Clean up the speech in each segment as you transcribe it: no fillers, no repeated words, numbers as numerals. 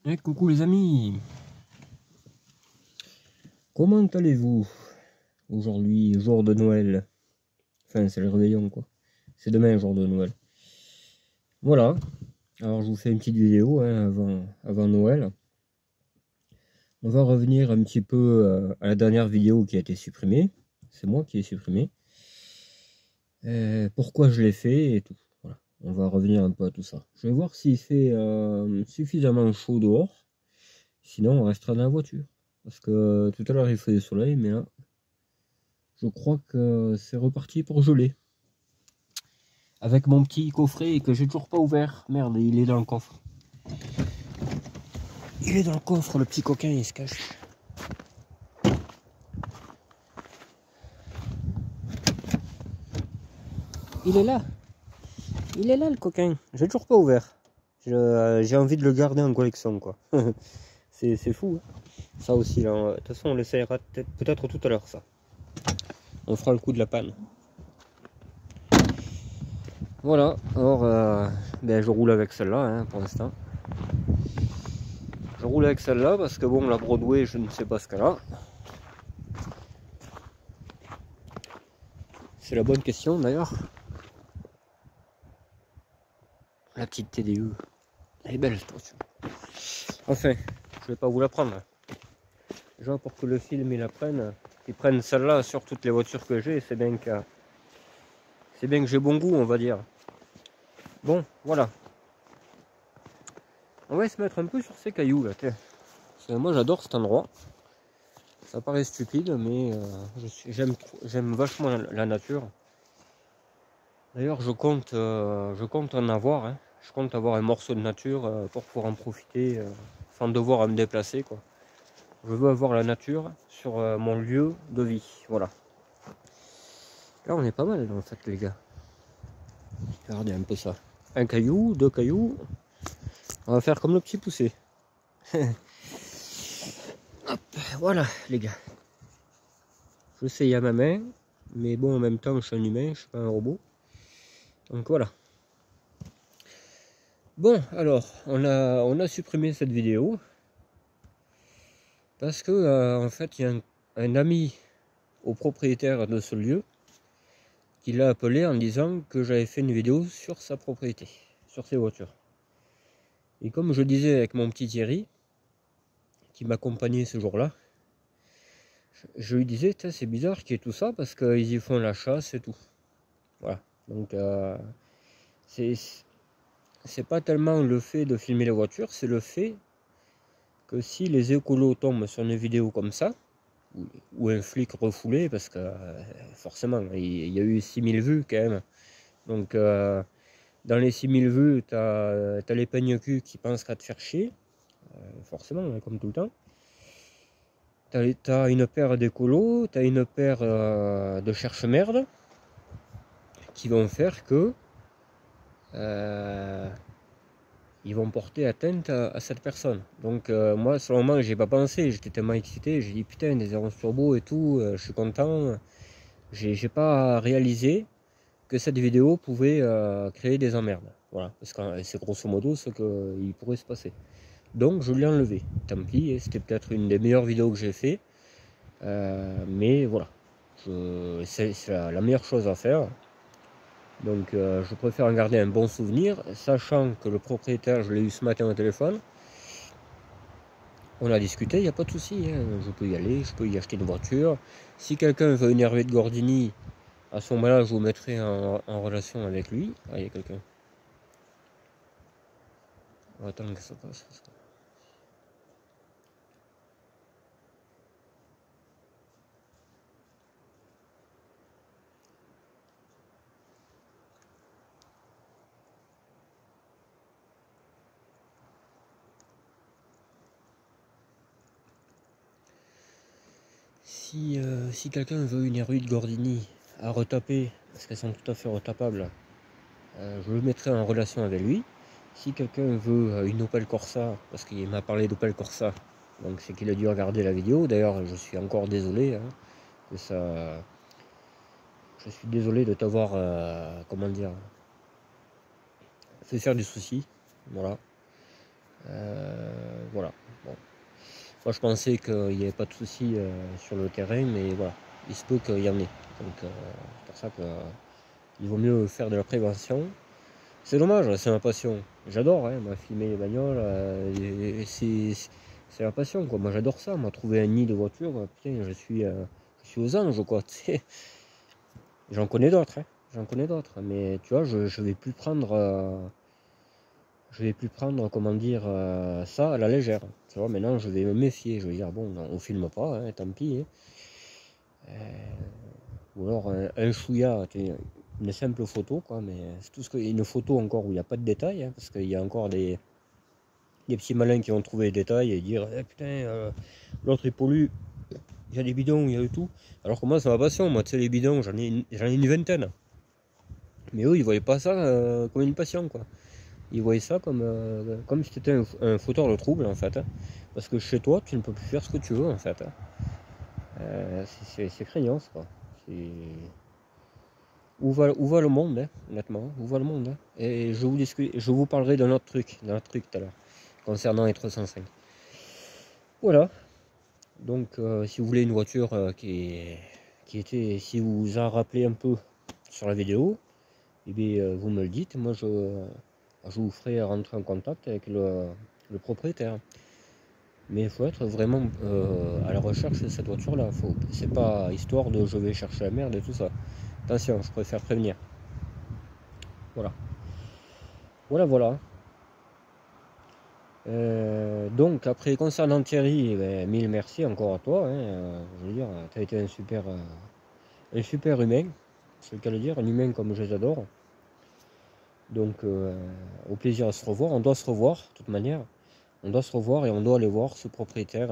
Et coucou les amis, comment allez-vous aujourd'hui, jour de Noël? Enfin, c'est le réveillon quoi. C'est demain, jour de Noël. Voilà, alors je vous fais une petite vidéo hein, avant Noël. On va revenir un petit peu à la dernière vidéo qui a été supprimée. C'est moi qui ai supprimé. Pourquoi je l'ai fait et tout. Voilà. On va revenir un peu à tout ça. Je vais voir s'il fait suffisamment chaud dehors. Sinon, on restera dans la voiture. Parce que tout à l'heure, il faisait soleil, mais là, je crois que c'est reparti pour geler. Avec mon petit coffret que j'ai toujours pas ouvert. Merde, il est dans le coffre. Il est dans le coffre, le petit coquin, il se cache. Il est là. Il est là, le coquin. J'ai toujours pas ouvert. J'ai envie de le garder en collection, quoi. C'est fou. Hein. Ça aussi, là. De toute façon, on l'essayera peut-être tout à l'heure, ça. On fera le coup de la panne. Voilà. Alors, ben, je roule avec celle-là, hein, pour l'instant. Je roule avec celle-là parce que, bon, la Broadway, je ne sais pas ce qu'elle a. C'est la bonne question, d'ailleurs. La petite TDE. Elle est belle, cette voiture. Enfin, je vais pas vous la prendre. Déjà, pour que le film, ils prennent celle-là sur toutes les voitures que j'ai, c'est bien que j'ai bon goût, on va dire. Bon, voilà. On va se mettre un peu sur ces cailloux, là. Parce que moi, j'adore cet endroit. Ça paraît stupide, mais j'aime vachement la nature. D'ailleurs, je compte en avoir. Hein. Je compte avoir un morceau de nature pour pouvoir en profiter sans devoir à me déplacer, quoi. Je veux avoir la nature sur mon lieu de vie. Voilà. Là, on est pas mal, en fait, les gars. Regardez un peu ça. Un caillou, deux cailloux. On va faire comme le petit poussé. Hop, voilà, les gars. Je sais, il y a ma main. Mais bon, en même temps, je suis un humain, je suis pas un robot. Donc voilà. Bon, alors, on a supprimé cette vidéo. Parce que, en fait, il y a un ami au propriétaire de ce lieu qui l'a appelé en disant que j'avais fait une vidéo sur sa propriété, sur ses voitures. Et comme je disais avec mon petit Thierry, qui m'accompagnait ce jour-là, je lui disais, c'est bizarre qu'il y ait tout ça parce qu'ils y font la chasse et tout. Voilà. Donc, c'est pas tellement le fait de filmer les voitures, c'est le fait que si les écolos tombent sur une vidéo comme ça, ou un flic refoulé, parce que forcément, il y a eu 6000 vues quand même. Donc, dans les 6000 vues, tu as les peignes cul qui pensent qu'à te faire chier, forcément, comme tout le temps. T'as une paire d'écolos, t'as une paire de cherche-merde qui vont faire que ils vont porter atteinte à cette personne. Donc moi, sur le moment, j'ai pas pensé, j'étais tellement excité, j'ai dit putain, des 11 turbo et tout, je suis content. J'ai pas réalisé que cette vidéo pouvait créer des emmerdes. Voilà, parce que c'est grosso modo ce qu'il pourrait se passer. Donc je l'ai enlevé. Tant pis, c'était peut-être une des meilleures vidéos que j'ai fait. Mais voilà, c'est la meilleure chose à faire. Donc je préfère en garder un bon souvenir, sachant que le propriétaire, je l'ai eu ce matin au téléphone. On a discuté, il n'y a pas de souci, hein. Je peux y aller, je peux y acheter une voiture. Si quelqu'un veut une Hervé de Gordini, à ce moment-là, je vous mettrai en relation avec lui. Ah, il y a quelqu'un. On va attendre que ça passe. Si quelqu'un veut une Hervé de Gordini à retaper, parce qu'elles sont tout à fait retapables, je le mettrai en relation avec lui. Si quelqu'un veut une Opel Corsa, parce qu'il m'a parlé d'Opel Corsa, donc c'est qu'il a dû regarder la vidéo. D'ailleurs, je suis encore désolé hein, que ça. Je suis désolé de t'avoir, comment dire, fait faire du souci. Voilà. voilà. Bon. Moi je pensais qu'il n'y avait pas de souci sur le terrain, mais voilà, il se peut qu'il y en ait. Donc c'est pour ça qu'il vaut mieux faire de la prévention. C'est dommage, c'est ma passion. J'adore, hein, moi, filmer les bagnoles, c'est la passion, quoi. Moi j'adore ça, moi trouver un nid de voiture, putain, je suis aux anges, quoi. Tu sais. J'en connais d'autres, hein. J'en connais d'autres, mais tu vois, je vais plus prendre, comment dire, ça à la légère. Tu vois, maintenant je vais me méfier, je vais dire, bon, non, on filme pas, hein, tant pis. Hein. Ou alors un chouïa, une simple photo, quoi, mais c'est tout ce que, une photo encore où il n'y a pas de détails, hein, parce qu'il y a encore des petits malins qui vont trouver les détails et dire, eh, putain, l'autre il pollue, il y a des bidons, il y a de tout. Alors que moi, c'est ma passion, moi, tu sais, les bidons, j'en ai une vingtaine. Mais eux, ils voyaient pas ça comme une passion, quoi. Ils voyaient ça comme si c'était un fauteur de trouble, en fait. Hein. Parce que chez toi, tu ne peux plus faire ce que tu veux, en fait. Hein. C'est craignant, quoi. Où va le monde, hein, honnêtement, où va le monde, hein. Et je vous parlerai d'un autre truc tout à l'heure, concernant les 305. Voilà, donc si vous voulez une voiture si vous a rappelé un peu sur la vidéo, eh bien, vous me le dites, moi je vous ferai rentrer en contact avec le propriétaire. Mais il faut être vraiment à la recherche de cette voiture-là, c'est pas histoire de je vais chercher la merde et tout ça. Attention, je préfère prévenir. Voilà. Voilà. Donc après concernant Thierry, ben, mille merci encore à toi. Hein, je veux dire, tu as été un super humain, c'est le cas de dire, un humain comme je les adore. Donc au plaisir à se revoir. On doit se revoir de toute manière. On doit se revoir et on doit aller voir ce propriétaire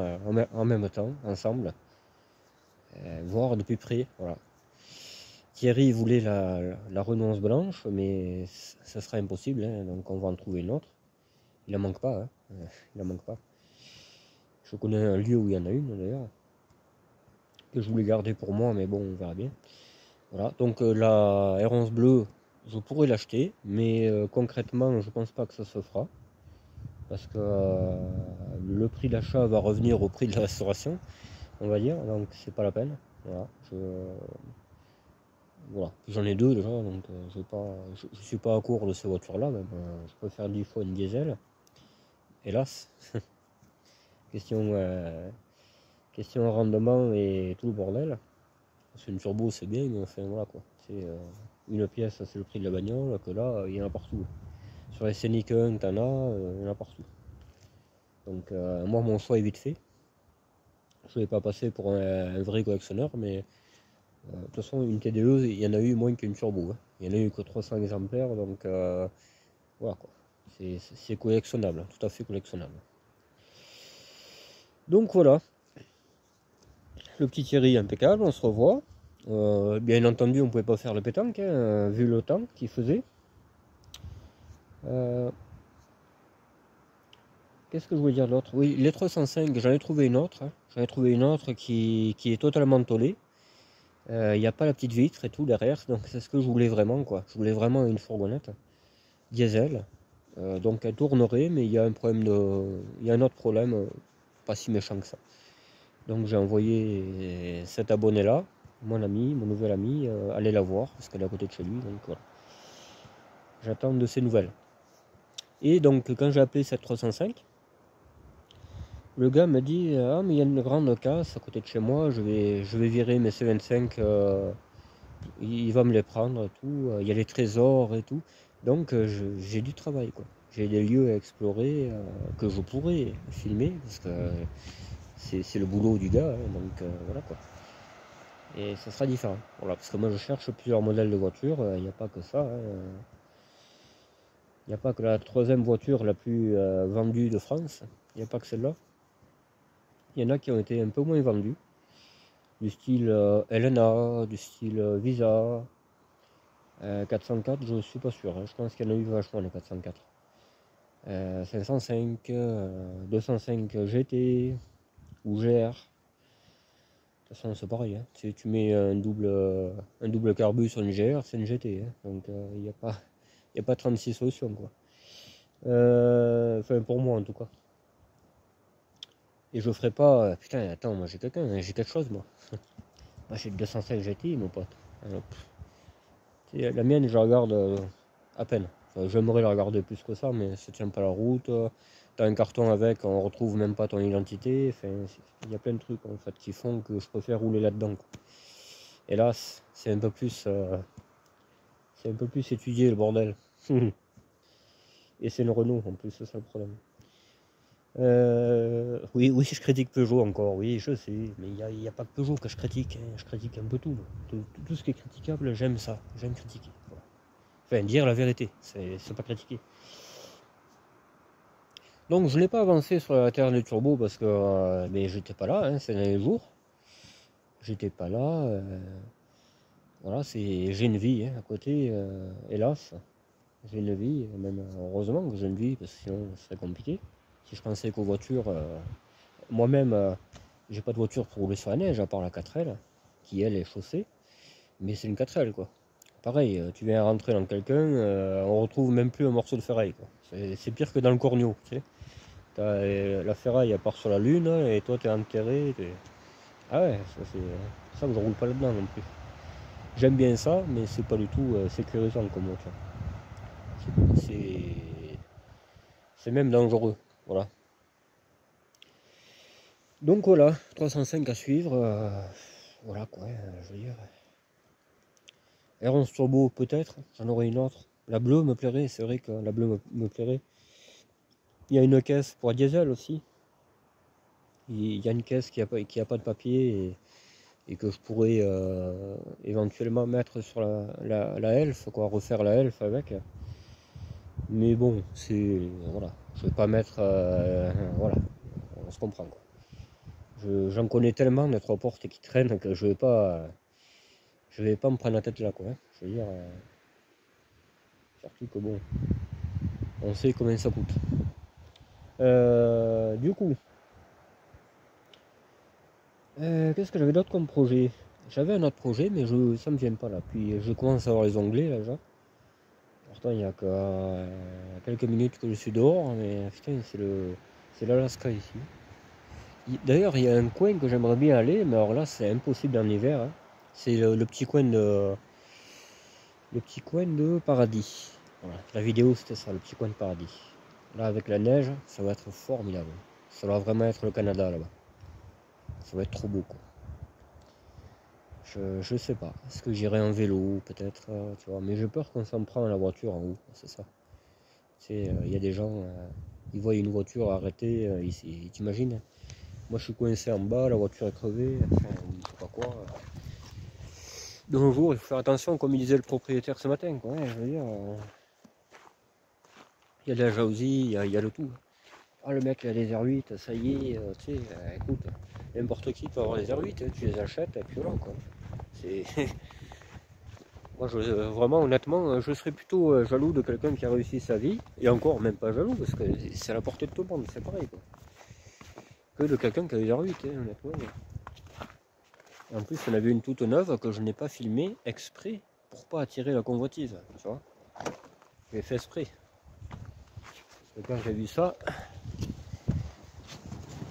en même temps, ensemble. Voir de plus près. Voilà. Thierry voulait la renonce blanche, mais ça sera impossible. Hein, donc on va en trouver une autre. Il en manque pas. Hein, il en manque pas. Je connais un lieu où il y en a une d'ailleurs, que je voulais garder pour moi, mais bon, on verra bien. Voilà, donc la R11 bleue, je pourrais l'acheter, mais concrètement, je pense pas que ça se fera. Parce que le prix d'achat va revenir au prix de la restauration, on va dire, donc c'est pas la peine. Voilà, voilà. J'en ai deux déjà, donc je suis pas à court de ces voitures-là, même. Je peux faire 10 fois une diesel, hélas. Question rendement et tout le bordel. Parce qu'une turbo c'est bien, mais enfin voilà quoi. C'est une pièce, c'est le prix de la bagnole, que là, il y en a partout. Sur les Scénic 1, t'en as, il y en a partout. Donc moi mon choix est vite fait. Je ne vais pas passer pour un vrai collectionneur, mais de toute façon une TDE, il y en a eu moins qu'une turbo. Hein. Il y en a eu que 300 exemplaires, donc voilà quoi. C'est collectionnable, tout à fait collectionnable. Donc voilà. Le petit Thierry impeccable, on se revoit. Bien entendu, on ne pouvait pas faire le pétanque, hein, vu le temps qu'il faisait. Qu'est-ce que je voulais dire d'autre? Oui, les 305, j'en ai trouvé une autre. Hein. J'en ai trouvé une autre qui est totalement tôlée. Il n'y a pas la petite vitre et tout derrière, donc c'est ce que je voulais vraiment, quoi. Je voulais vraiment une fourgonnette diesel. Donc elle tournerait, mais il y a un autre problème, pas si méchant que ça. Donc j'ai envoyé cet abonné-là, mon nouvel ami, aller la voir, parce qu'elle est à côté de chez lui, donc voilà. J'attends de ses nouvelles. Et donc quand j'ai appelé cette 305, le gars me dit ah mais il y a une grande casse à côté de chez moi, je vais virer mes C25, il va me les prendre et tout, il y a les trésors et tout. Donc j'ai du travail quoi. J'ai des lieux à explorer que je pourrais filmer parce que c'est le boulot du gars, hein, donc voilà quoi. Et ça sera différent. Voilà, parce que moi je cherche plusieurs modèles de voitures, il n'y a pas que ça. Hein. Il n'y a pas que la troisième voiture la plus vendue de France, il n'y a pas que celle-là. Il y en a qui ont été un peu moins vendus, du style LNA, du style Visa. 404, je suis pas sûr, hein. Je pense qu'il y en a eu vachement les 404. 505, 205 GT ou GR. De toute façon, c'est pareil. Hein. Si tu mets un double carbu sur une GR, c'est une GT. Hein. Donc, il n'y a pas 36 solutions. Quoi. Enfin, pour moi en tout cas. Et je ferai pas, putain, attends, moi j'ai quelqu'un, j'ai quelque chose, moi. Moi j'ai le 205 GTI, mon pote. Alors, la mienne, je la regarde à peine. Enfin, j'aimerais la regarder plus que ça, mais ça tient pas la route. T'as un carton avec, on retrouve même pas ton identité. Enfin, il y a plein de trucs en fait qui font que je préfère rouler là-dedans. Hélas, c'est un peu plus étudié le bordel. Et c'est une Renault en plus, c'est ça le problème. Oui, oui, je critique Peugeot encore, oui, je sais, mais il y a pas que Peugeot que je critique, hein. Je critique un peu tout. Tout ce qui est critiquable, j'aime ça, j'aime critiquer. Voilà. Enfin, dire la vérité, c'est pas critiquer. Donc, je n'ai pas avancé sur la Terre des turbos parce que mais j'étais pas là, hein, ces derniers jours. J'étais pas là. Voilà, j'ai une vie hein, à côté, hélas. J'ai une vie, même heureusement que j'ai une vie, parce que sinon ce serait compliqué. Si je pensais qu'aux voitures, moi-même, j'ai pas de voiture pour rouler sur la neige, à part la 4L, qui elle est chaussée, mais c'est une 4L quoi. Pareil, tu viens rentrer dans quelqu'un, on retrouve même plus un morceau de ferraille quoi. C'est pire que dans le corneau, tu sais. La ferraille elle part sur la lune, et toi t'es enterré. Ah ouais, ça je roule pas là-dedans non plus. J'aime bien ça, mais c'est pas du tout sécurisant comme voiture. C'est même dangereux, voilà. Donc voilà, 305 à suivre, voilà quoi, je veux dire. R11 Turbo peut-être, j'en aurai une autre. La bleue me plairait, c'est vrai que la bleue me plairait. Il y a une caisse pour diesel aussi. Il y a une caisse qui a pas de papier et que je pourrais éventuellement mettre sur la Elf, quoi, refaire la Elf avec. Mais bon, voilà, je vais pas mettre, voilà, on se comprend quoi. J'en connais tellement de 3 portes qui traînent que je vais pas me prendre la tête là quoi. Hein. Je veux dire, surtout que bon, on sait combien ça coûte. Du coup, qu'est-ce que j'avais d'autre comme projet? J'avais un autre projet, mais ça me vient pas là. Puis je commence à avoir les onglets là déjà. Pourtant, il y a que quelques minutes que je suis dehors, mais putain, c'est l'Alaska ici. D'ailleurs, il y a un coin que j'aimerais bien aller, mais alors là, c'est impossible en hiver. Hein. C'est le petit coin de Paradis. Voilà. La vidéo, c'était ça, le petit coin de Paradis. Là, avec la neige, ça va être formidable. Ça va vraiment être le Canada là-bas. Ça va être trop beau quoi. Je sais pas. Est-ce que j'irai en vélo peut-être, tu vois. Mais j'ai peur qu'on s'en prend à la voiture en haut, c'est ça. Tu sais, il y a des gens, ils voient une voiture arrêtée, ils t'imagines. Moi je suis coincé en bas, la voiture est crevée, enfin, je sais pas quoi. De nos jours, il faut faire attention, comme il disait le propriétaire ce matin, quoi. Ouais, je veux dire, il y a de la jalousie, il y a le tout. Ah, le mec il a des R8, ça y est, tu sais, écoute, n'importe qui peut avoir des R8, hein, tu les achètes, et puis voilà, quoi. C'est... Moi, vraiment, honnêtement, je serais plutôt jaloux de quelqu'un qui a réussi sa vie, et encore, même pas jaloux, parce que c'est à la portée de tout le monde, c'est pareil, quoi. Que de quelqu'un qui a des R8, hein, honnêtement. Et en plus, on avait une toute neuve que je n'ai pas filmée exprès pour pas attirer la convoitise, tu vois. J'ai fait exprès. Parce que quand j'ai vu ça,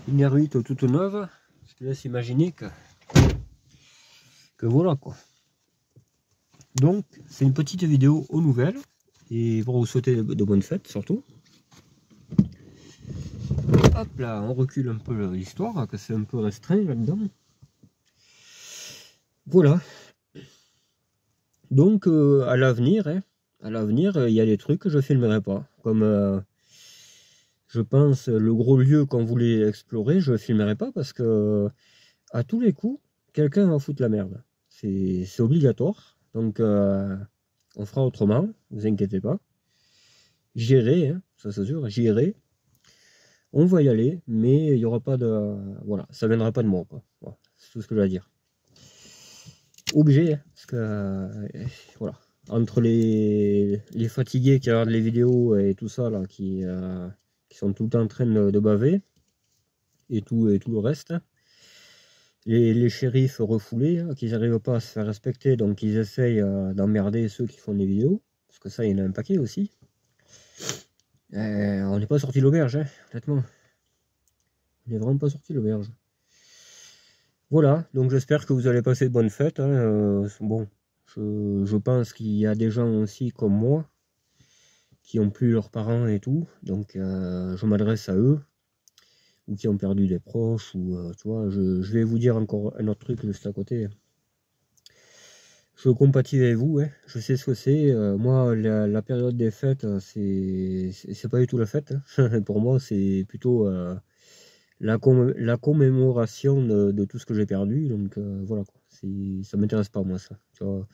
une R8 toute neuve, je te laisse imaginer que voilà quoi. Donc, c'est une petite vidéo aux nouvelles et pour vous souhaiter de bonnes fêtes surtout. Hop là, on recule un peu l'histoire, que c'est un peu restreint là-dedans. Voilà. Donc, à l'avenir, hein, il y a des trucs que je filmerai pas. Comme je pense le gros lieu qu'on voulait explorer, je ne filmerai pas parce que à tous les coups, quelqu'un va foutre la merde. C'est obligatoire. Donc, on fera autrement, ne vous inquiétez pas. J'irai, hein, ça c'est sûr, j'irai. On va y aller, mais il n'y aura pas de... Voilà, ça ne viendra pas de moi, quoi. Voilà, c'est tout ce que je vais dire. Obligé, hein, parce que... voilà. Entre les fatigués qui regardent les vidéos et tout ça, là, qui sont tout le temps en train de baver, et tout le reste, les shérifs refoulés, hein, qui n'arrivent pas à se faire respecter, donc ils essayent d'emmerder ceux qui font des vidéos, parce que ça, il y en a un paquet aussi. On n'est pas sorti de l'auberge, hein, honnêtement. On n'est vraiment pas sorti l'auberge. Voilà, donc j'espère que vous allez passer de bonnes fêtes. Hein. Bon, je pense qu'il y a des gens aussi comme moi qui ont plus leurs parents et tout, donc je m'adresse à eux, ou qui ont perdu des proches, ou tu vois, je vais vous dire encore un autre truc juste à côté. Je compatis avec vous, hein. Je sais ce que c'est. Moi, la période des fêtes, c'est pas du tout la fête. Hein. Pour moi, c'est plutôt la commémoration de tout ce que j'ai perdu. Donc voilà, quoi. Ça m'intéresse pas, moi, ça. Tu vois.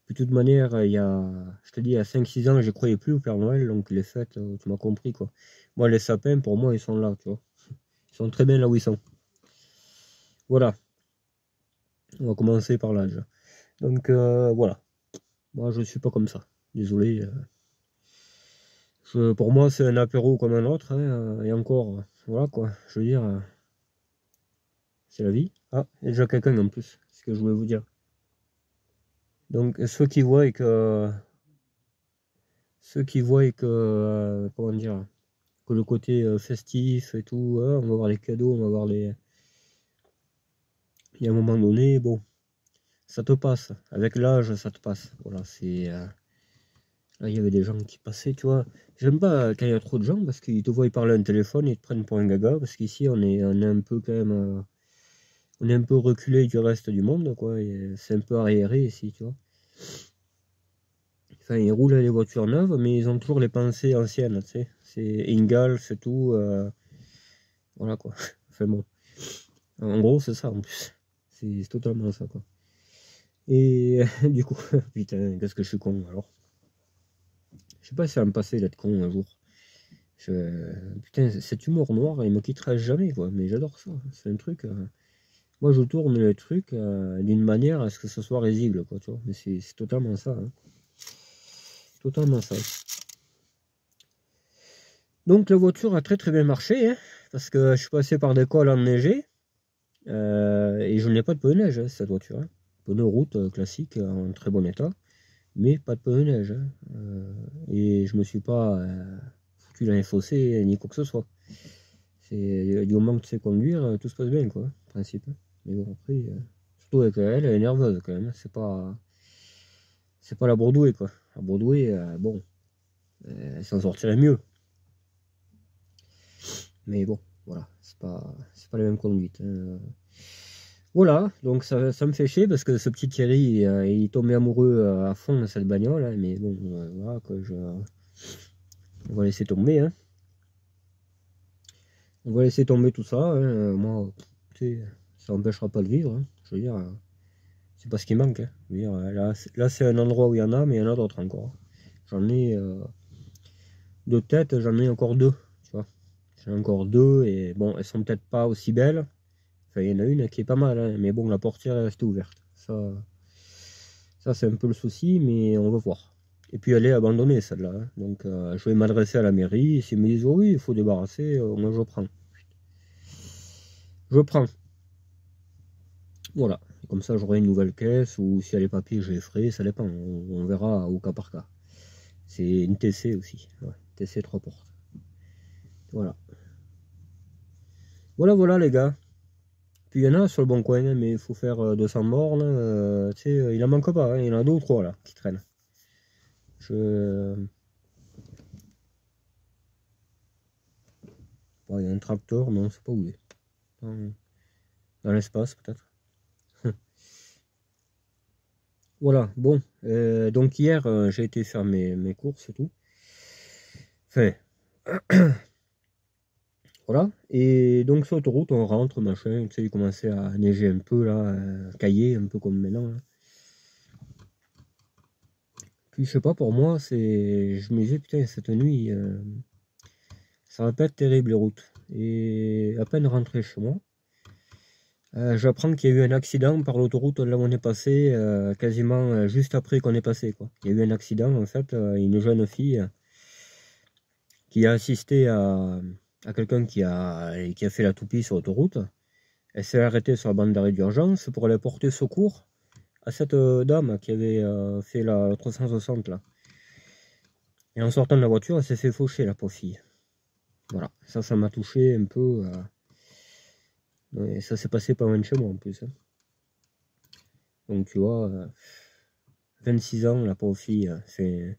De toute manière, je te dis, il y a 5-6 ans, je croyais plus au Père Noël. Donc les fêtes, tu m'as compris, quoi. Moi, les sapins, pour moi, ils sont là, tu vois. Ils sont très bien là où ils sont. Voilà. On va commencer par là, déjà. Donc voilà. Moi, je suis pas comme ça. Désolé. Pour moi, c'est un apéro comme un autre, hein, et encore, voilà quoi, je veux dire, c'est la vie. Ah, il y a déjà quelqu'un en plus, c'est ce que je voulais vous dire. Donc, ceux qui voient que, comment dire, que le côté festif et tout, on va voir les cadeaux, on va voir les. Il y a un moment donné, bon, ça te passe, avec l'âge, ça te passe. Voilà, c'est. Là, il y avait des gens qui passaient, tu vois. J'aime pas quand il y a trop de gens parce qu'ils te voient parler un téléphone, ils te prennent pour un gaga, parce qu'ici, on est un peu quand même. On est un peu reculé du reste du monde, quoi. C'est un peu arriéré ici, tu vois. Enfin, ils roulent les voitures neuves, mais ils ont toujours les pensées anciennes, tu sais. C'est Ingalls, c'est tout. Voilà, quoi. Enfin bon. En gros, c'est ça, en plus. C'est totalement ça, quoi. Et du coup, putain, qu'est-ce que je suis con, alors. Je sais pas si ça va me passer d'être con un jour. Putain, cet humour noir, il me quittera jamais, quoi. Mais j'adore ça. C'est un truc. Moi, je tourne les trucs d'une manière à ce que ce soit risible, quoi, tu vois. Mais c'est totalement ça. Hein. Totalement ça. Donc, la voiture a très très bien marché, hein, parce que je suis passé par des cols enneigés et je n'ai pas de pneus neige, hein, cette voiture. Hein. Pneus route classique en très bon état, mais pas de pneus neige. Hein. Et je me suis pas foutu dans les fossés ni quoi que ce soit. Du moment que tu sais conduire, tout se passe bien, quoi, en principe. Mais bon, après, surtout avec elle est nerveuse quand même. C'est pas la Bourdouée, quoi. La Bourdouée, bon, elle s'en sortirait mieux. Mais bon, voilà, c'est pas la même conduite. Hein. Voilà, donc ça me fait chier parce que ce petit Thierry, il est tombé amoureux à fond de cette bagnole. Hein, mais bon, voilà, on va laisser tomber. Hein. On va laisser tomber tout ça. Hein. Moi, tu sais, ça n'empêchera pas de vivre. Hein. Je veux dire, c'est pas ce qui manque. Hein. Je veux dire, là c'est un endroit où il y en a, mais il y en a d'autres encore. J'en ai de tête, j'en ai encore deux. Tu vois, j'en ai encore deux et bon, elles sont peut-être pas aussi belles. Enfin, il y en a une qui est pas mal, hein, mais bon, la portière est restée ouverte. Ça c'est un peu le souci, mais on va voir. Et puis elle est abandonnée celle-là. Hein. Donc je vais m'adresser à la mairie. S'ils me disent oh, oui, il faut débarrasser, moi je prends. Je prends. Voilà. Et comme ça j'aurai une nouvelle caisse ou si elle est papier, je les ferai. Ça dépend. On verra au cas par cas. C'est une TC aussi. Ouais. TC 3 portes. Voilà. Voilà les gars. Puis il y en a sur le bon coin, hein, mais il faut faire 200 bornes. Tu sais, il en manque pas. Hein. Il y en a deux ou trois là qui traînent. Bon, il y a un tracteur, non, c'est pas où il est. Dans l'espace peut-être. Voilà, bon. Donc hier, j'ai été faire mes courses et tout. Enfin, voilà. Et donc sur l'autoroute, on rentre, machin. Tu sais, il commençait à neiger un peu là, cailler, un peu comme maintenant. Là. Puis je sais pas, pour moi, je me disais, putain, cette nuit, ça va pas être terrible les routes. Et à peine rentré chez moi, j'apprends qu'il y a eu un accident par l'autoroute là où on est passé, quasiment juste après qu'on est passé, quoi. Il y a eu un accident, en fait, une jeune fille qui a assisté à quelqu'un qui a fait la toupie sur l'autoroute. Elle s'est arrêtée sur la bande d'arrêt d'urgence pour aller porter secours à cette dame qui avait fait la 360 là. Et en sortant de la voiture, elle s'est fait faucher, la pauvre fille. Voilà, ça m'a touché un peu. Et ça s'est passé pas loin de chez moi en plus. Hein. Donc tu vois, 26 ans, la pauvre fille, c'est...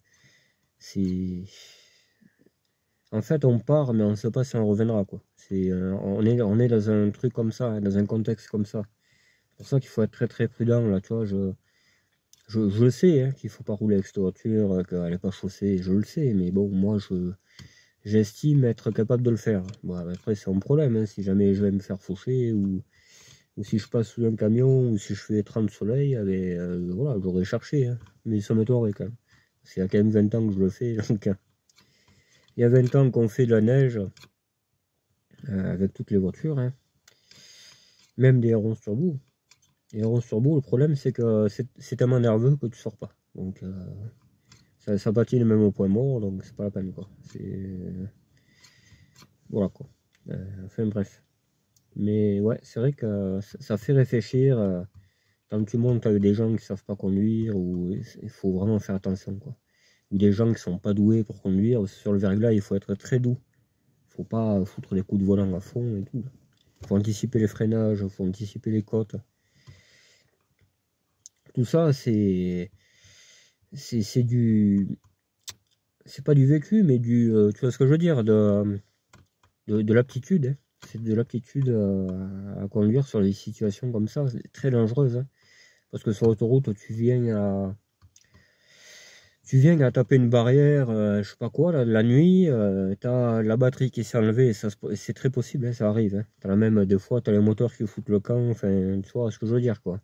En fait, on part, mais on ne sait pas si on reviendra, quoi. On est dans un truc comme ça, hein, dans un contexte comme ça. C'est pour ça qu'il faut être très très prudent, là, tu vois. Je le sais, hein, qu'il faut pas rouler avec cette voiture, qu'elle n'est pas chaussée, je le sais, mais bon, moi, j'estime être capable de le faire. Bon, après, c'est mon problème, hein, si jamais je vais me faire faucher, ou si je passe sous un camion, ou si je fais 30 soleil, voilà, j'aurais cherché, hein, mais ça m'étonnerait quand même. C'est il y a quand même 20 ans que je le fais, donc il y a 20 ans qu'on fait de la neige, avec toutes les voitures, hein, même des ronces turbo. Les ronces turbo, le problème, c'est que c'est tellement nerveux que tu sors pas. Donc, ça patine même au point mort, donc c'est pas la peine, quoi. Voilà, quoi. Enfin, bref. Mais ouais, c'est vrai que ça fait réfléchir. Quand tu montes avec des gens qui savent pas conduire, ou il faut vraiment faire attention, quoi. Ou des gens qui sont pas doués pour conduire. Sur le verglas, il faut être très doux. Faut pas foutre des coups de volant à fond et tout. Faut anticiper les freinages, faut anticiper les côtes. Tout ça, c'est du... C'est pas du vécu, mais tu vois ce que je veux dire, de l'aptitude. Hein. C'est de l'aptitude à conduire sur des situations comme ça, c'est très dangereuse. Hein. Parce que sur l'autoroute, tu viens à taper une barrière, je sais pas quoi, là, la nuit, t'as la batterie qui s'est enlevée, c'est très possible, hein, ça arrive. Hein. T'as même des fois, t'as les moteurs qui foutent le camp, enfin, tu vois ce que je veux dire, quoi.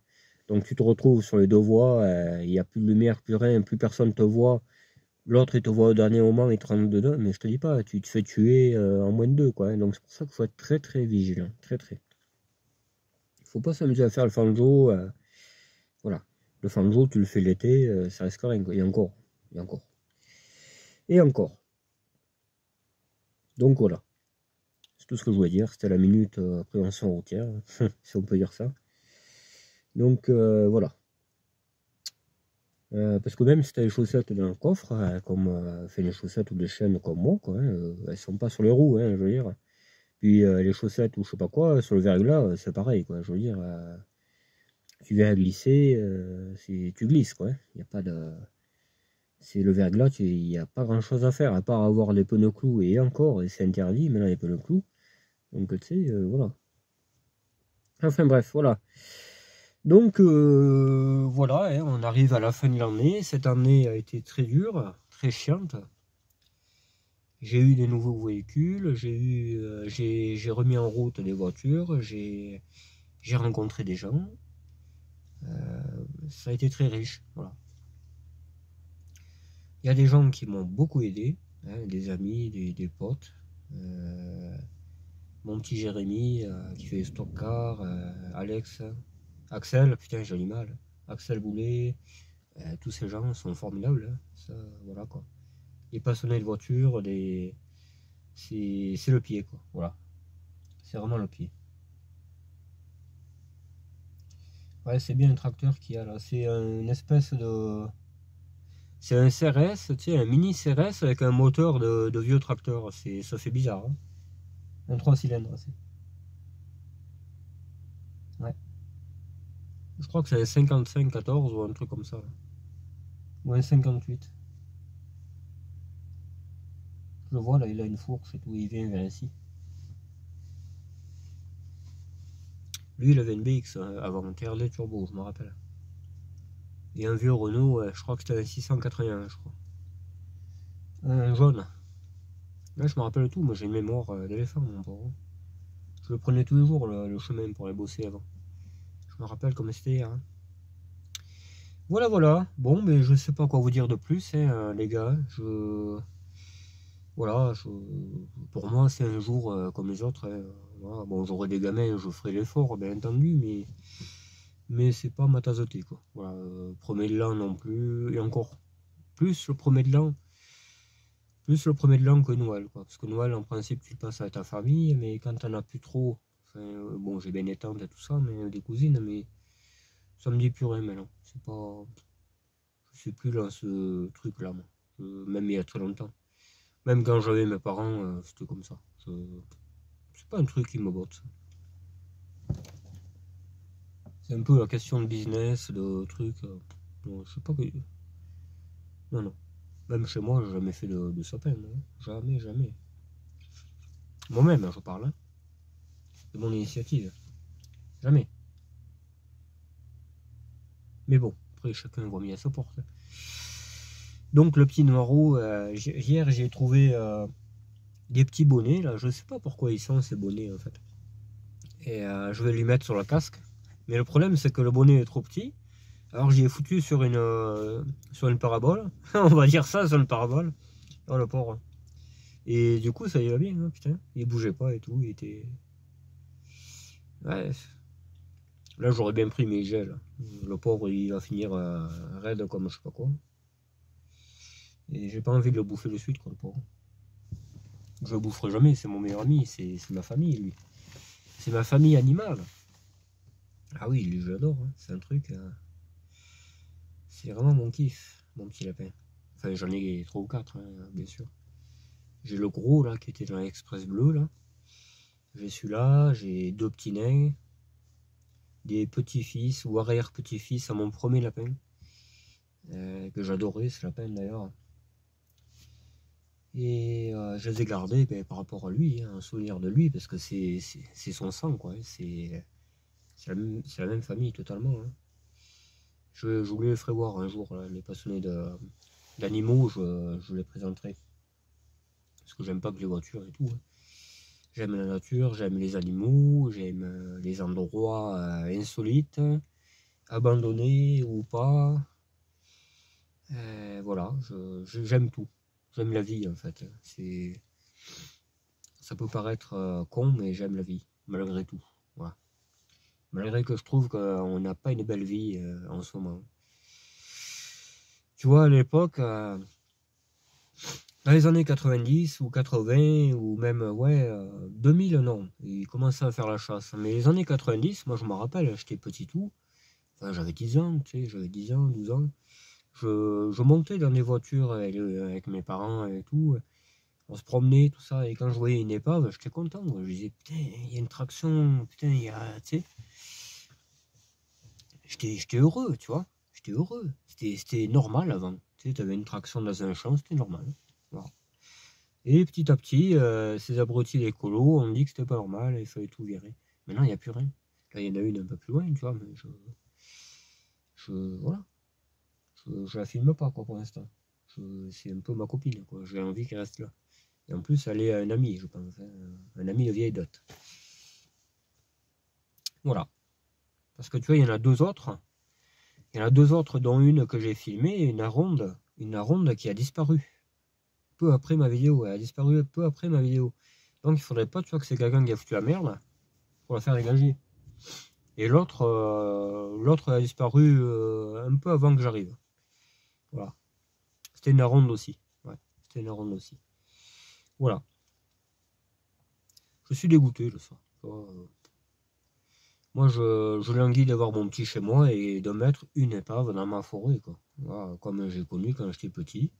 Donc tu te retrouves sur les deux voies, il n'y a plus de lumière, plus rien, plus personne te voit. L'autre, il te voit au dernier moment, il te rentre dedans, mais je te dis pas, tu te fais tuer en moins de deux, quoi. Hein. Donc c'est pour ça qu'il faut être très très vigilant, très très. Il faut pas s'amuser à faire le fanjo, voilà. Le fanjo, tu le fais l'été, ça risque rien, quoi. Et encore, et encore, et encore. Donc voilà, c'est tout ce que je voulais dire. C'était la minute prévention routière, si on peut dire ça. Donc voilà. Parce que même si tu as les chaussettes dans le coffre, comme fait les chaussettes ou des chaînes comme moi, quoi, hein, elles sont pas sur les roues, hein, je veux dire. Puis les chaussettes ou je sais pas quoi, sur le verglas, c'est pareil, quoi. Je veux dire, tu viens à glisser, tu glisses, quoi. Il y a pas de... C'est le verglas, il n'y a pas grand chose à faire, à part avoir les pneus clous, et encore, et c'est interdit, maintenant les pneus clous. Donc tu sais, voilà. Enfin bref, voilà. Donc voilà, hein, on arrive à la fin de l'année. Cette année a été très dure, très chiante. J'ai eu des nouveaux véhicules, j'ai remis en route des voitures, j'ai rencontré des gens. Ça a été très riche. Voilà. Il y a des gens qui m'ont beaucoup aidé, hein, des amis, des potes. Mon petit Jérémy qui fait stock car, Alex, Axel, putain j'ai du mal. Axel Boulet, tous ces gens sont formidables. Hein. Ça, voilà quoi. Les passionnés de voiture, c'est le pied quoi. Voilà. C'est vraiment le pied. Ouais, c'est bien un tracteur qu'il y a là. C'est une espèce de. C'est un CRS, tu sais, un mini CRS avec un moteur de vieux tracteur. Ça fait bizarre. Hein. Un 3 cylindres. Ouais. Je crois que c'est un 55-14 ou un truc comme ça. Là. Ou un 58. Je le vois là, il a une fourche et tout, il vient vers ici. Lui, il avait une BX avant, un TRD turbo, je me rappelle. Et un vieux Renault, je crois que c'était un 681, je crois. Un jaune. Là, je me rappelle tout, moi j'ai une mémoire d'éléphant, mon pauvre. Je le prenais tous les jours, le chemin, pour aller bosser avant. Je me rappelle comme c'était hier. Hein. Voilà, voilà. Bon, mais je sais pas quoi vous dire de plus, hein, les gars. Voilà, pour moi, c'est un jour comme les autres. Hein. Voilà. Bon, j'aurai des gamins, je ferai l'effort, bien entendu, mais c'est pas ma tasse de thé, quoi. Voilà, premier de l'an non plus, et encore plus le premier de l'an, que Noël, quoi. Parce que Noël, en principe, tu le passes avec ta famille, mais quand t'en as plus trop, enfin, bon, j'ai bien des tantes et tout ça, mais des cousines, mais ça me dit plus rien maintenant. C'est pas, je suis plus dans ce truc-là, moi. Même il y a très longtemps. Même quand j'avais mes parents, c'était comme ça. C'est pas un truc qui me botte. C'est un peu la question de business, de trucs. Non, je sais pas que. Non, non. Même chez moi, j'ai jamais fait de sapin. Hein. Jamais, jamais. Moi-même, je parle. Hein. De mon initiative. Jamais. Mais bon, après, chacun voit mis à sa porte. Donc, le petit Noiro, hier, j'ai trouvé des petits bonnets. Là, je sais pas pourquoi ils sont ces bonnets, en fait. Et je vais lui mettre sur la casque. Mais le problème, c'est que le bonnet est trop petit. Alors, j'y ai foutu sur une parabole. On va dire ça, sur une parabole. Oh, le pauvre. Et du coup, ça y va bien, hein, putain. Il bougeait pas et tout. Il était. Ouais. Là, j'aurais bien pris mes gels. Le pauvre, il va finir raide comme je sais pas quoi. Et j'ai pas envie de le bouffer de suite, quoi, le pauvre. Je le boufferai jamais, c'est mon meilleur ami, c'est ma famille, lui. C'est ma famille animale. Ah oui, lui, je l'adore. Hein. C'est un truc. C'est vraiment mon kiff, mon petit lapin. Enfin, j'en ai 3 ou 4, hein, bien sûr. J'ai le gros, là, qui était dans l'Express bleu, là. J'ai celui-là, j'ai 2 petits nains. Des petits-fils ou arrière-petits-fils à mon premier lapin. Que j'adorais, ce lapin, d'ailleurs. Et je les ai gardés par rapport à lui, hein, un souvenir de lui, parce que c'est son sang, quoi. C'est la même famille, totalement. Hein. Je vous les ferai voir un jour, là, les passionnés d'animaux, je les présenterai. Parce que j'aime pas que les voitures et tout. Hein. J'aime la nature, j'aime les animaux, j'aime les endroits insolites, abandonnés ou pas. Voilà, j'aime tout. J'aime la vie, en fait. Ça peut paraître con, mais j'aime la vie, malgré tout. Voilà. Malgré que je trouve qu'on n'a pas une belle vie en ce moment. Tu vois, à l'époque, dans les années 90 ou 80, ou même, 2000, non, ils commençaient à faire la chasse. Mais les années 90, moi je me rappelle, j'étais petit tout, enfin, j'avais 10 ans, tu sais, j'avais 10 ans, 12 ans. Je montais dans des voitures avec mes parents et tout. On se promenait, tout ça, et quand je voyais une épave, j'étais content. Quoi. Je disais, putain, il y a une traction, putain, il y a. Tu sais. J'étais heureux, tu vois. J'étais heureux. C'était normal avant. Tu sais, t'avais une traction dans un champ, c'était normal. Voilà. Et petit à petit, ces abrutis d'écolo ont dit que c'était pas normal, il fallait tout virer. Maintenant, il n'y a plus rien. Là, il y en a une un peu plus loin, tu vois, mais voilà. Je la filme pas, quoi, pour l'instant. C'est un peu ma copine, quoi. J'ai envie qu'elle reste là. Et en plus, elle est un ami, je pense. Hein. Un ami de vieille date. Voilà. Parce que tu vois, il y en a 2 autres. Il y en a 2 autres, dont une que j'ai filmée, une ronde qui a disparu. Peu après ma vidéo. Elle a disparu peu après ma vidéo. Donc il faudrait pas, tu vois, que c'est quelqu'un qui a foutu la merde pour la faire dégager. Et l'autre a disparu un peu avant que j'arrive. Voilà. C'était une ronde aussi. Ouais, c'était une ronde aussi. Voilà. Je suis dégoûté de ça. Moi, je languis d'avoir mon petit chez moi et de mettre une épave dans ma forêt, quoi. Voilà, comme j'ai connu quand j'étais petit.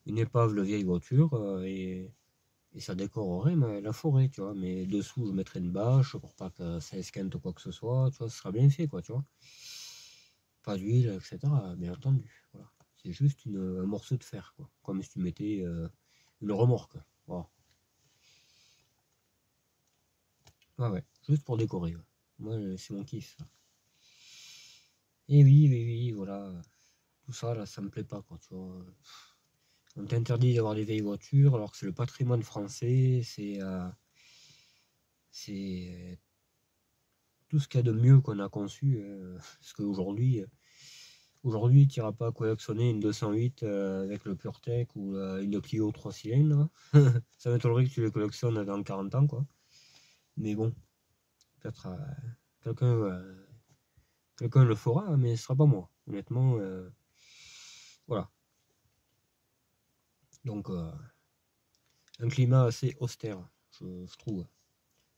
Une épave de vieille voiture et ça décorerait la forêt, tu vois. Mais dessous, je mettrais une bâche pour pas que ça esquinte ou quoi que ce soit, tu vois. Ce sera bien fait, quoi, tu vois. Pas d'huile, etc. Bien entendu. Voilà. C'est juste un morceau de fer, quoi. Comme si tu mettais une remorque. Voilà. Ouais, juste pour décorer. Ouais. Moi, c'est mon kiff. Ça. Et oui, voilà. Tout ça, là, ça me plaît pas, quoi, tu vois. On t'interdit d'avoir des vieilles voitures, alors que c'est le patrimoine français, c'est tout ce qu'il y a de mieux qu'on a conçu. Parce qu'aujourd'hui, tu n'iras pas collectionner une 208 avec le PureTech ou une Clio 3 cylindres. Ça m'étonnerait que tu les collectionnes dans 40 ans, quoi. Mais bon, peut-être quelqu'un le fera, mais ce sera pas moi. Honnêtement, voilà. Donc, un climat assez austère, je trouve.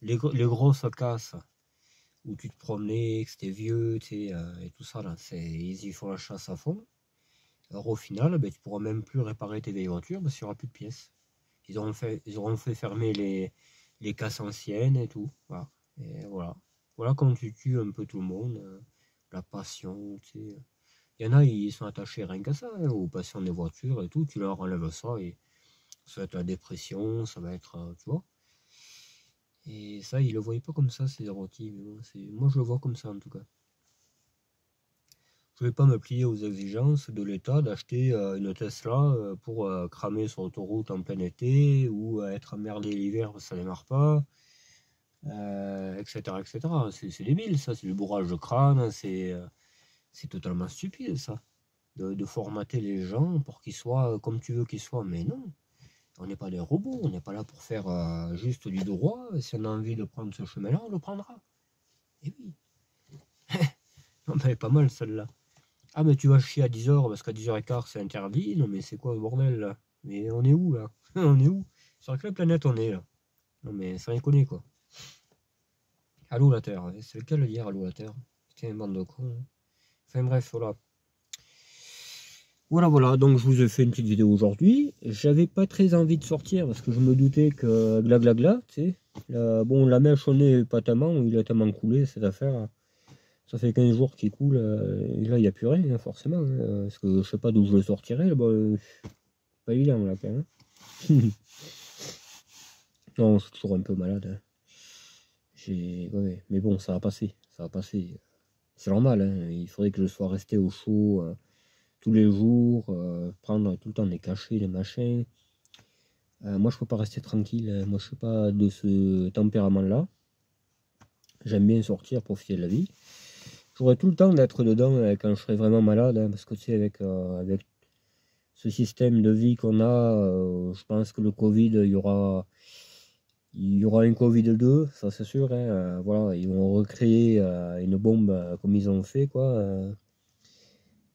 Les grosses casses où tu te promenais, que c'était vieux, tu sais, et tout ça, là, ils y font la chasse à fond. Alors au final, ben, tu pourras même plus réparer tes vieilles voitures parce qu'il n'y aura plus de pièces. Ils auront fait fermer les casses anciennes et tout. Voilà. Et voilà. Voilà comment tu tues un peu tout le monde, la passion, tu sais. Il y en a, ils sont attachés rien qu'à ça, hein, aux passions des voitures et tout, tu leur enlèves ça et ça va être la dépression, ça va être, tu vois. Et ça, ils le voyaient pas comme ça, ces érotis, mais bon, moi je le vois comme ça en tout cas. Je vais pas me plier aux exigences de l'État d'acheter une Tesla pour cramer sur l'autoroute en plein été ou être emmerdé l'hiver parce que ça démarre pas, etc. etc. C'est débile ça, c'est du bourrage de crâne, c'est totalement stupide ça, de formater les gens pour qu'ils soient comme tu veux qu'ils soient. Mais non, on n'est pas des robots, on n'est pas là pour faire juste du droit. Si on a envie de prendre ce chemin-là, on le prendra. Et oui, non, mais pas mal celle-là. Ah, mais tu vas chier à 10h parce qu'à 10h15 c'est interdit. Non, mais c'est quoi le bordel là? Mais on est où là? On est où? Sur quelle planète on est là? Non, mais ça déconne quoi. Allô la Terre, c'est lequel dire allô la Terre? Putain, bande de cons. Hein. Enfin bref, voilà. Voilà, donc je vous ai fait une petite vidéo aujourd'hui. J'avais pas très envie de sortir parce que je me doutais que gla, tu sais. Bon, la mèche au nez, pas tellement, il a tellement coulé cette affaire. Ça fait 15 jours qu'il coule, et là il n'y a plus rien, hein, forcément. Hein, parce que je sais pas d'où je le sortirai, là, bah, pas évident là quand même. Non, je suis toujours un peu malade. Hein. Ouais, mais bon, ça va passer, ça va passer. C'est normal, hein, il faudrait que je sois resté au chaud tous les jours, prendre tout le temps des cachets, des machins. Moi je peux pas rester tranquille, hein. Moi je suis pas de ce tempérament-là. J'aime bien sortir, profiter de la vie. J'aurais tout le temps d'être dedans quand je serais vraiment malade, hein, parce que tu sais, avec ce système de vie qu'on a, je pense que le Covid, il y aura un Covid 2, ça c'est sûr. Hein, voilà, ils vont recréer une bombe comme ils ont fait, quoi.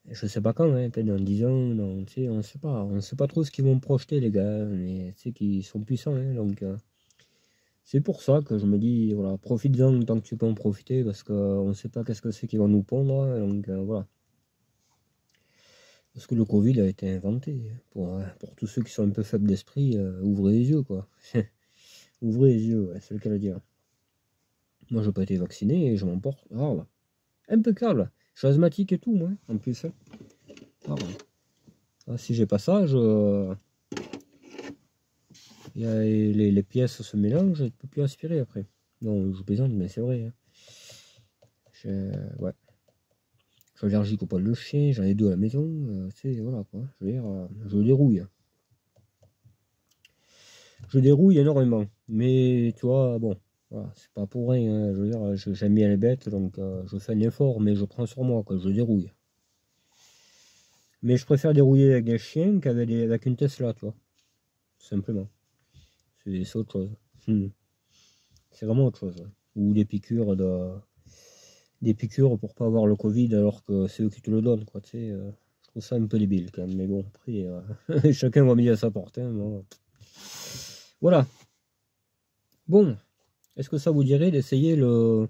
Je sais pas quand, hein, peut-être dans 10 ans, tu sais, on sait pas trop ce qu'ils vont projeter, les gars, hein, mais tu sais qu'ils sont puissants, hein, donc c'est pour ça que je me dis, voilà, profite-en tant que tu peux en profiter, parce qu'on ne sait pas qu'est-ce que c'est qu'ils vont nous pondre, hein, donc voilà. Parce que le Covid a été inventé. Pour tous ceux qui sont un peu faibles d'esprit, ouvrez les yeux, quoi. Ouvrez les yeux, ouais, c'est le cas de dire. Moi, je n'ai pas été vacciné et je m'en porte. Ah, là. Impeccable. Je suis asthmatique et tout, moi, en plus. Hein. Ah, ah, si j'ai pas ça, les pièces se mélangent et je ne peux plus aspirer après. Non, je plaisante, mais c'est vrai. Hein. Ouais. Je suis allergique au poil de chien, j'en ai 2 à la maison. Tu sais, voilà, quoi. Je veux dire, je dérouille. Je dérouille énormément. Mais tu vois, bon, voilà, c'est pas pour rien. Hein. Je veux dire, j'aime bien les bêtes, donc je fais un effort, mais je prends sur moi, quoi, je dérouille. Mais je préfère dérouiller avec des chiens avec une Tesla, tu vois. Simplement. C'est autre chose. C'est vraiment autre chose. Ouais. Ou des piqûres pour pas avoir le Covid alors que c'est eux qui te le donnent, quoi. Tu sais, je trouve ça un peu débile quand même. Mais bon, après, chacun va mis à sa porte. Hein, bon. Voilà. Bon, est-ce que ça vous dirait d'essayer le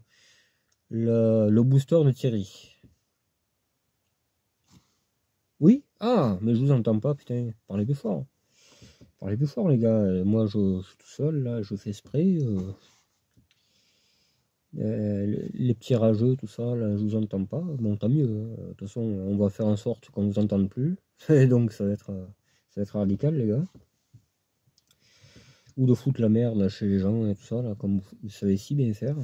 booster de Thierry? Oui? Ah, mais je vous entends pas, putain. Parlez plus fort. Parlez plus fort, les gars. Moi, je suis tout seul, là, je fais spray. Les petits rageux, tout ça, là, je vous entends pas. Bon, tant mieux. Hein. De toute façon, on va faire en sorte qu'on vous entende plus. Et donc, ça va être radical, les gars. Ou de foutre la merde là, chez les gens et tout ça, là, comme vous savez si bien faire.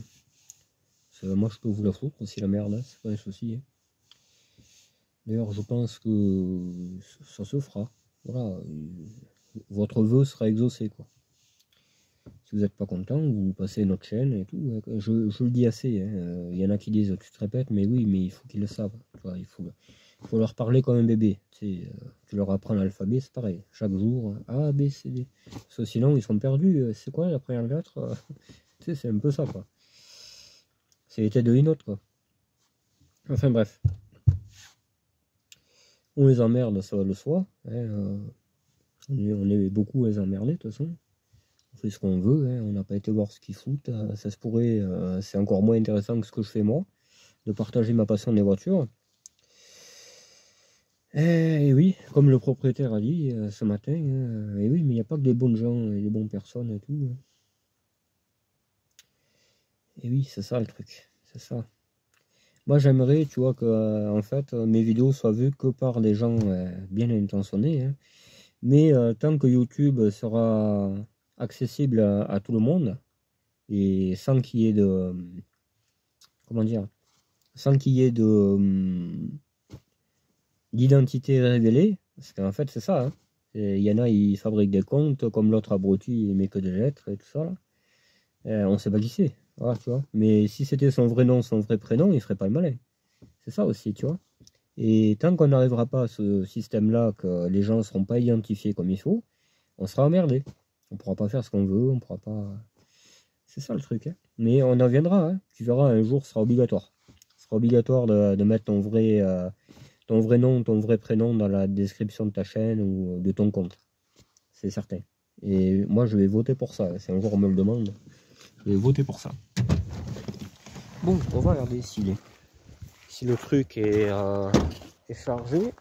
Moi, je peux vous la foutre aussi, la merde, hein, c'est pas un souci. Hein. D'ailleurs, je pense que ça se fera. Voilà, votre vœu sera exaucé, quoi. Si vous n'êtes pas content, vous passez notre chaîne et tout. Je le dis assez. Hein. Il y en a qui disent tu te répètes, mais oui, mais il faut qu'ils le savent. Vois, il faut leur parler comme un bébé. Tu leur apprends l'alphabet, c'est pareil. Chaque jour, A, B, C, D. Parce que sinon, ils sont perdus. C'est quoi la première lettre? C'est un peu ça, quoi. C'est les têtes de une autre, quoi. Enfin bref. On les emmerde, ça va le soi. Hein, on est beaucoup à les emmerder, de toute façon. On fait ce qu'on veut, hein, on n'a pas été voir ce qu'ils foutent. Ça se pourrait, c'est encore moins intéressant que ce que je fais moi, de partager ma passion des voitures. Et oui, comme le propriétaire a dit ce matin, et oui, mais il n'y a pas que des bonnes gens et des bonnes personnes et tout. Et oui, c'est ça le truc. C'est ça. Moi j'aimerais, tu vois, que en fait mes vidéos soient vues que par des gens bien intentionnés, hein. Mais tant que YouTube sera accessible à tout le monde et sans qu'il y ait de, comment dire, sans qu'il y ait de d'identité révélée, parce qu'en fait c'est ça, hein. Il y en a, ils fabriquent des comptes, comme l'autre abruti, il met que des lettres et tout ça là. On sait pas qui c'est, voilà, tu vois. Mais si c'était son vrai nom, son vrai prénom, il ferait pas le malin. C'est ça aussi, tu vois. Et tant qu'on n'arrivera pas à ce système-là, que les gens ne seront pas identifiés comme il faut, on sera emmerdé. On pourra pas faire ce qu'on veut, on pourra pas. C'est ça le truc, hein. Mais on en viendra, hein. Tu verras, un jour, ce sera obligatoire. Ce sera obligatoire de mettre ton vrai nom, ton vrai prénom dans la description de ta chaîne ou de ton compte. C'est certain. Et moi, je vais voter pour ça. Si un jour on me le demande, je vais voter pour ça. Bon, on va regarder si le truc est chargé.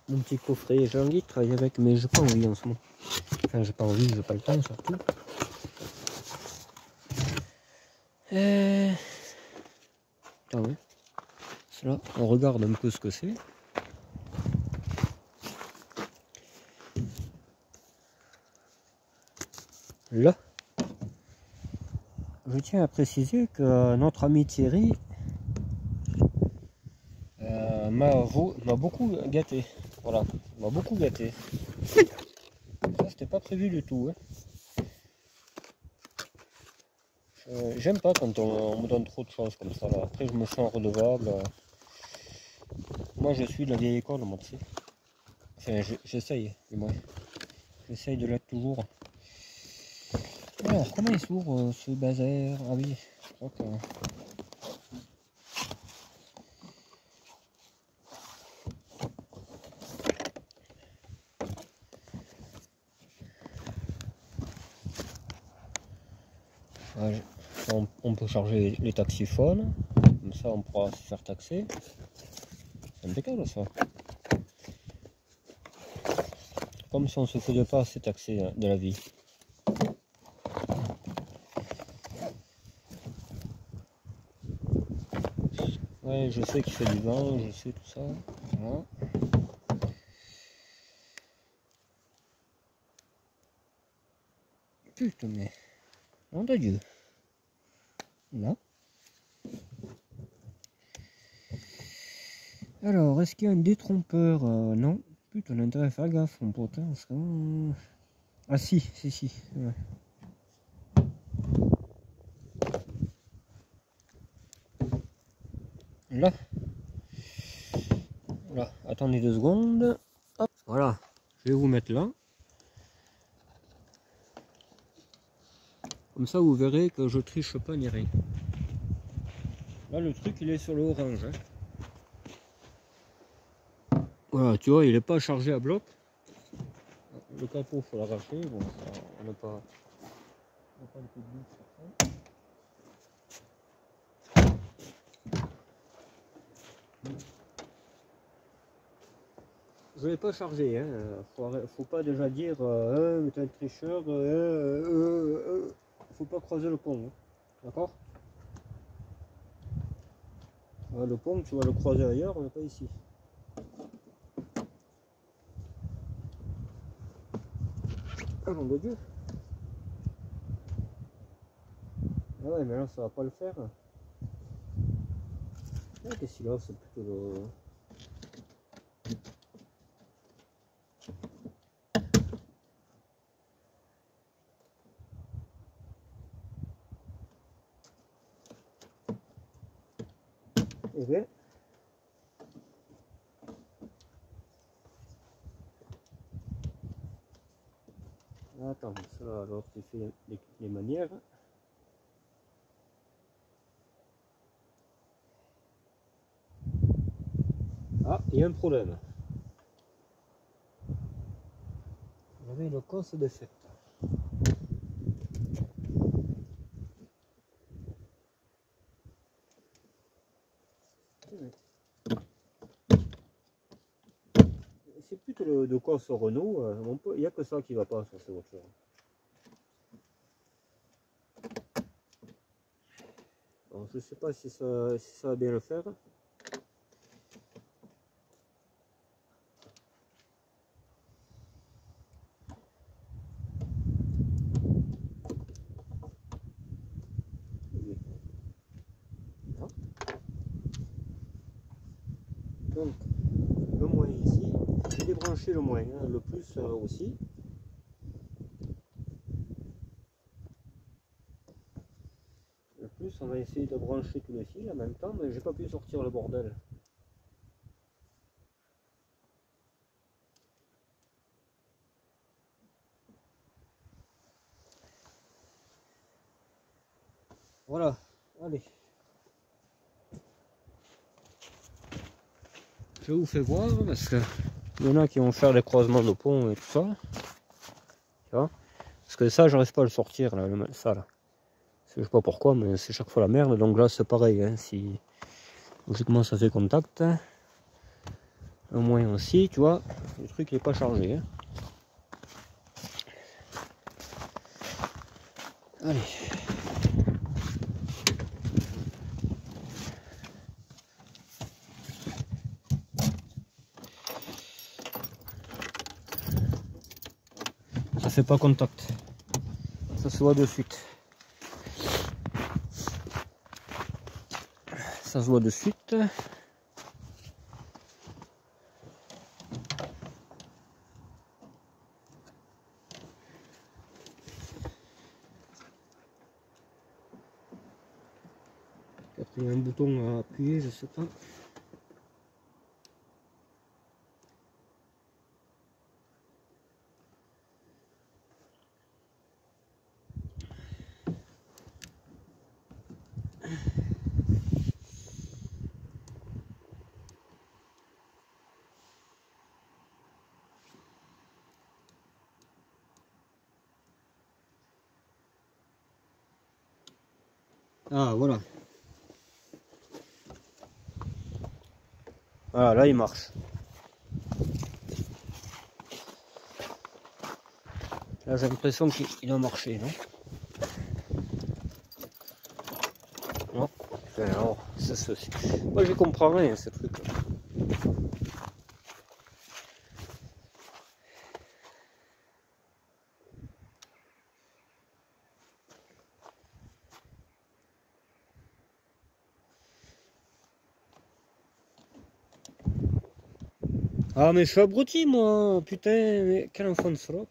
Mon petit coffret, j'ai envie de travailler avec, mais j'ai pas envie en ce moment. Enfin, j'ai pas envie, j'ai pas le temps surtout. Ah ouais. Là, on regarde un peu ce que c'est. Là, je tiens à préciser que notre ami Thierry m'a beaucoup gâté. Voilà, m'a beaucoup gâté. Ça, c'était pas prévu du tout, hein. J'aime pas quand on me donne trop de choses comme ça là. Après, je me sens redevable. Moi, je suis de la vieille école, moi, tu sais. Enfin, j'essaye, du moins. J'essaye de l'être toujours. Alors, comment il s'ouvre ce bazar? Ah oui, je crois que... Ouais, on peut charger les taxiphones. Comme ça, on pourra se faire taxer. C'est impeccable, ça. Comme si on se faisait pas assez taxer de la vie. Ouais, je sais qu'il fait du vent, je sais tout ça. Voilà. Putain, mais... Nom de Dieu. Là. Alors, est-ce qu'il y a un détrompeur? Non. Putain, on a intérêt à faire gaffe, mon pote. Hein, ah si, si. Ouais. Là. Voilà. Attendez 2 secondes. Hop. Voilà. Je vais vous mettre là. Comme ça, vous verrez que je triche pas ni rien. Là, le truc, il est sur le orange. Hein. Voilà, tu vois, il n'est pas chargé à bloc. Le capot, il faut l'arracher. Bon, ça, on n'a pas le coup de bouche sur ça. Je ne l'ai pas chargé. Hein. Faut pas déjà dire mais t'es un tricheur. Faut pas croiser le pont. Hein. D'accord? Le pont, tu vas le croiser ailleurs, mais pas ici. Ah, nom de Dieu! Ah ouais, mais là, ça va pas le faire. Ah, qu'est-ce qu'il a? C'est plutôt le... Eh bien... Attends, ça, alors tu fais les manières. Ah, il y a un problème. J'avais une cosse défaite. C'est plutôt de quoi ce Renault, il n'y a que ça qui va pas sur ces voitures. Alors, je sais pas si ça va bien le faire. Donc le moins ici, j'ai débranché le moins, hein, le plus aussi. Le plus, on va essayer de brancher tous les fils en même temps, mais j'ai pas pu sortir le bordel. Voilà, allez. Je vous fais voir parce que il y en a qui vont faire les croisements de pont et tout ça. Tu vois, parce que ça, j'arrive pas à le sortir là, ça là. Je sais pas pourquoi, mais c'est chaque fois la merde. Donc là, c'est pareil. Hein, si logiquement ça fait contact, hein. Au moins aussi, tu vois, le truc n'est pas chargé. Hein. Allez. Ça fait pas contact. Ça se voit de suite. Ça se voit de suite. Peut-être qu'il y a un bouton à appuyer, je sais pas. Ah voilà. Voilà, là il marche. Là j'ai l'impression qu'il a marché, non? Non. Alors, ça, moi j'y comprends rien ce truc. Ah mais je suis abruti moi, putain, mais quel enfant de salope.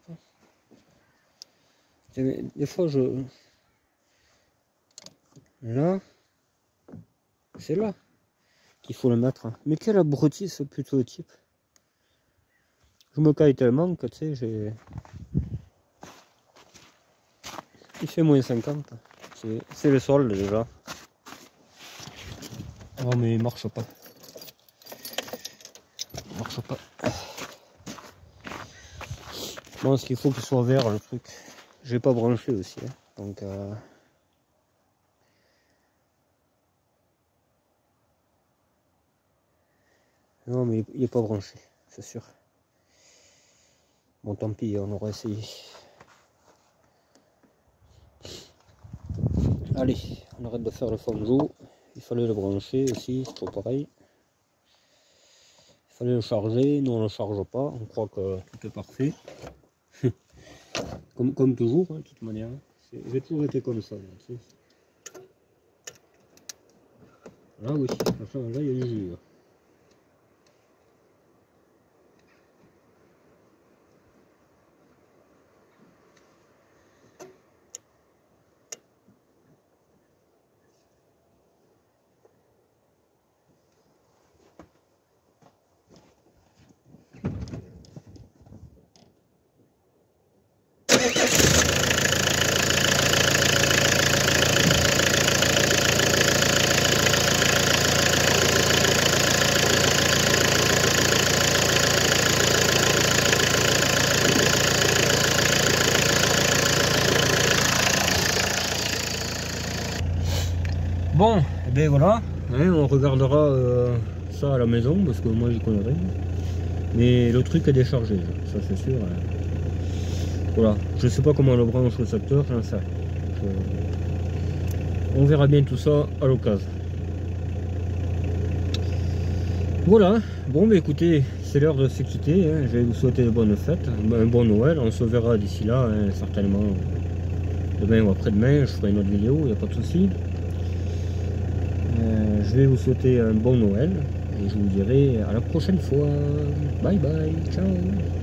Des fois je... Là, c'est là qu'il faut le mettre. Mais quel abruti ce putain de type. Je me caille tellement que tu sais, j'ai... Il fait moins 50. C'est le solde déjà. Oh mais il marche pas. Il marche pas. Bon, ce qu'il faut qu'il soit vert le truc. J'ai pas branché aussi. Hein. Donc non mais il est pas branché, c'est sûr. Bon tant pis, on aura essayé. Allez, on arrête de faire le fondu. Il fallait le brancher aussi, c'est toujours pareil. Il fallait le charger, nous on ne le charge pas, on croit que tout est parfait. comme toujours, hein, de toute manière. J'ai toujours été comme ça. Tu sais. Là oui, là il y a du jus. Bon, et ben voilà, Hein, on regardera ça à la maison parce que moi j'y connais rien. Mais le truc est déchargé, ça c'est sûr. Voilà, je sais pas comment on le branche le secteur, j'en sais rien. On verra bien tout ça à l'occasion. Voilà, bon bah écoutez, c'est l'heure de se quitter, hein. Je vais vous souhaiter de bonnes fêtes, un bon Noël, on se verra d'ici là, hein, certainement demain ou après-demain, je ferai une autre vidéo, il n'y a pas de souci. Je vais vous souhaiter un bon Noël et je vous dirai à la prochaine fois. Bye bye, ciao.